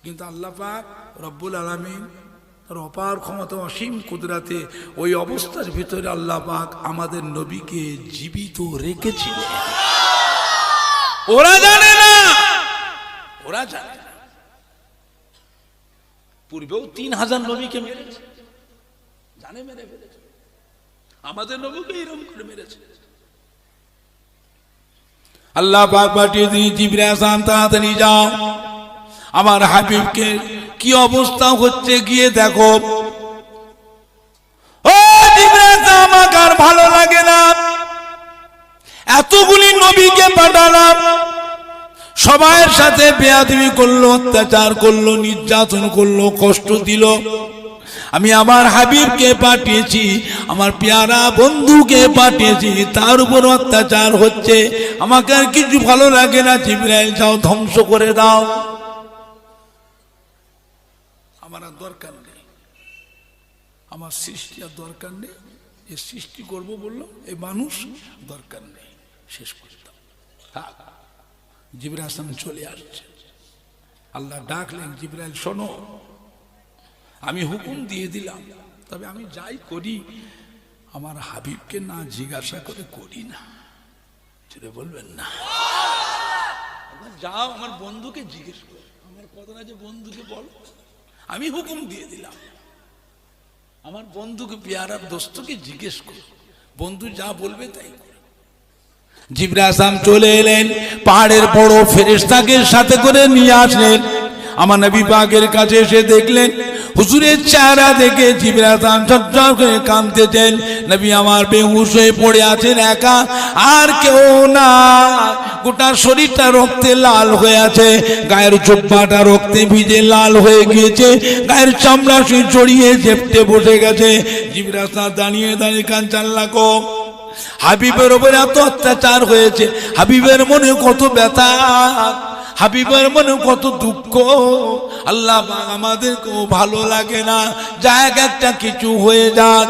কিন্তু আল্লাহ পাক রব্বুল আলামিন তার অপার ক্ষমতা অসীম কুদরতে ওই অবস্থার ভিতরে আল্লাহ পাক আমাদের নবীকে জীবিত রেখেছিলেন। ওরা জানে না, ওরা জানে না। পূর্বেও 3000 নবীকে মেরেছে, জানে মেরে ফেলেছে। আমাদের নবীকে এরকম করে মেরেছে। আল্লাহ পাক পাঠিয়ে দিন জিবরাইল আলাইহিস তাড়াতাড়ি যাও, আমার হাবিবকে কি অবস্থা হচ্ছে গিয়ে দেখো। ও জিবরাইল, আমাকে আর ভালো লাগে না, এতগুলি নবীকে পাঠালাম, সবার সাথে বেয়াদবি করলো, অত্যাচার করলো, নির্যাতন করলো, কষ্ট দিল। আমি আমার হাবিবকে পাঠিয়েছি, আমার পেয়ারা বন্ধুকে পাঠিয়েছি, তার উপর অত্যাচার হচ্ছে, আমাকে আর কিছু ভালো লাগে না। জিবরাইল যাও, ধ্বংস করে দাও। আমার আর দরকার নেই, আমার সৃষ্টি আর দরকার নেই। এ সৃষ্টি করবো বললো, এই মানুষ দরকার নেই, শেষ করে দাও। জিবরাইল আসলাম চলে আসছে। আল্লাহ ডাকলেন, জিবরাইল শোনো, আমি হুকুম দিয়ে দিলাম, তবে আমি যাই করি আমার হাবিবকে না জিজ্ঞাসা করে করি না। সেটা বলবেন না, যাও আমার বন্ধুকে জিজ্ঞেস করো, আমার কথা না যে বন্ধুকে বলো, আমি হুকুম দিয়ে দিলাম, আমার বন্ধুকে পেয়ারার দোস্তকে জিজ্ঞেস করো, বন্ধু যা বলবে তাই। জিবরাইল আসলাম চলে এলেন, পাহাড়ের বড় ফেরেশতাকে সাথে করে নিয়ে আসলেন। আমার নবী পাকের কাছে এসে দেখলেন হুজুরের চেহারা দেখে জিবরাইল আসলাম ঝরঝর করে কাঁদতেছেন। নবী আমার বেহুশ হয়ে পড়ে আছেন, একা, আর কেউ না। গোটা শরীরটা রক্তে লাল হয়ে আছে, গায়ের জুব্বাটা রক্তে ভিজে লাল হয়ে গিয়েছে, গায়ের চামড়া সে জড়িয়ে চেপটে বসে গেছে। জিবরাইল আসলাম দাঁড়িয়ে দাঁড়িয়ে কাঁদছেন, আল্লাহ গো, হাবিবের উপরে এত অত্যাচার হয়েছে, হাবিবের মনে কত ব্যথা, হাবিবের মনে কত দুঃখ। আল্লাহ আমাদেরকেও ভালো লাগে না, যাক একটা কিছু হয়ে যাক।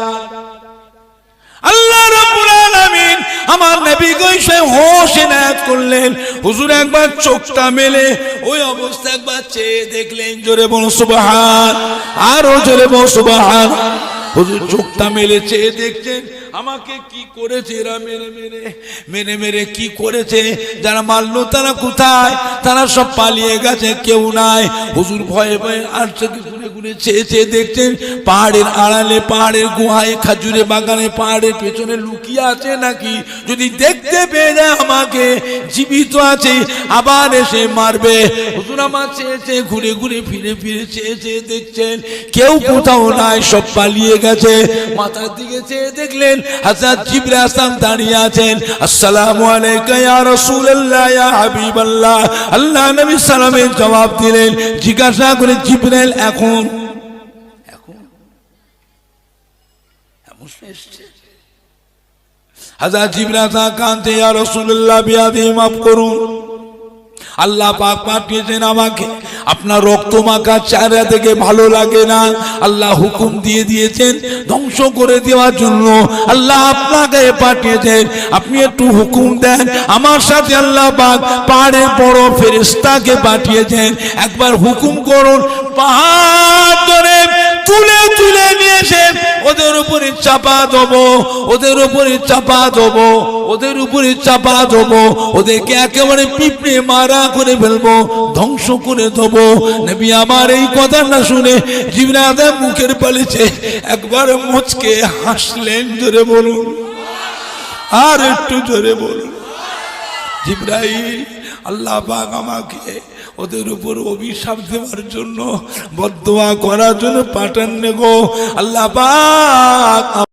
আল্লাহ রাব্বুল আলামিন আমার নবীকে সেই হোশ এনায়েত করলেন। হুজুর একবার চোখটা মেলে ওই অবস্থা একবার চেয়ে দেখলেন, জোরে বলো সুবহান, আরো জোরে বলো সুবহান। হুজুর চোখটা মেলে চেয়ে দেখছেন আমাকে কি করেছে এরা, মেরে মেরে মেরে মেরে কি করেছে, যারা মারলো তারা কোথায়, তারা সব পালিয়ে গেছে, কেউ নাই। হুজুর ভয়ে ভয়ে আর চোখে ঘুরে ঘুরে চেয়ে চেয়ে দেখছেন পাহাড়ের আড়ালে, পাহাড়ের গুহায়, খাজুরে বাগানে, পাহাড়ের পেছনে লুকিয়ে আছে নাকি। যদি দেখতে পেয়ে যায় আমাকে জীবিত আছে, আবার এসে মারবে। হুজুর আমার চেয়ে চেয়ে ঘুরে ঘুরে ফিরে ফিরে চেয়ে চেয়ে দেখছেন কেউ কোথাও নাই, সব পালিয়ে গেছে। মাথার দিকে চেয়ে দেখলেন হযরত জিবরাইল আসলাম দাঁড়িয়ে আছেন। আসসালামু আলাইকা ইয়া রাসূলুল্লাহ, ইয়া হাবিবাল্লাহ। আল্লাহ নবী সালামের জবাব দিলেন। জিজ্ঞাসা করে জিবরাইল এখন এসেছে। হযরত জিবরাইল কাঁদতে, ইয়া রাসূলুল্লাহ বিয়াদি মাফ করুন, আল্লাহ পাক পাঠিয়েছেন আমাকে, আপনার রক্ত মাখা চেহারা থেকে ভালো লাগে না, আল্লাহ হুকুম দিয়ে দিয়েছেন ধ্বংস করে দেওয়ার জন্য, আল্লাহ আপনাকে পাঠিয়েছেন, আপনি একটু হুকুম দেন। আমার সাথে আল্লাহ পাক পাহাড়ের বড় ফেরেশতাকে পাঠিয়েছেন, একবার হুকুম করুন, পাহাড় ধরে তুলে তুলে নিয়ে এসে ওদের উপরে চাপা দেবো, ওদের উপরে চাপা দেবো, ওদের উপরে চাপা দেবো, ওদেরকে একেবারে পিঁপড়ে মারা করে ফেলবো, ধ্বংস করে দেবো। নবী আমার এই কথা না শুনে জিবরাইল মুখের পালিছে একবার মুচকে হাসলেন। জোরে বলুন, আর একটু জোরে বলুন। জিবরাইল, আল্লাহ পাক আমাকে ওদের উপর অভিশাপ দেওয়ার জন্য, বদদোয়া করার জন্য পাঠান গো। আল্লাহ পাক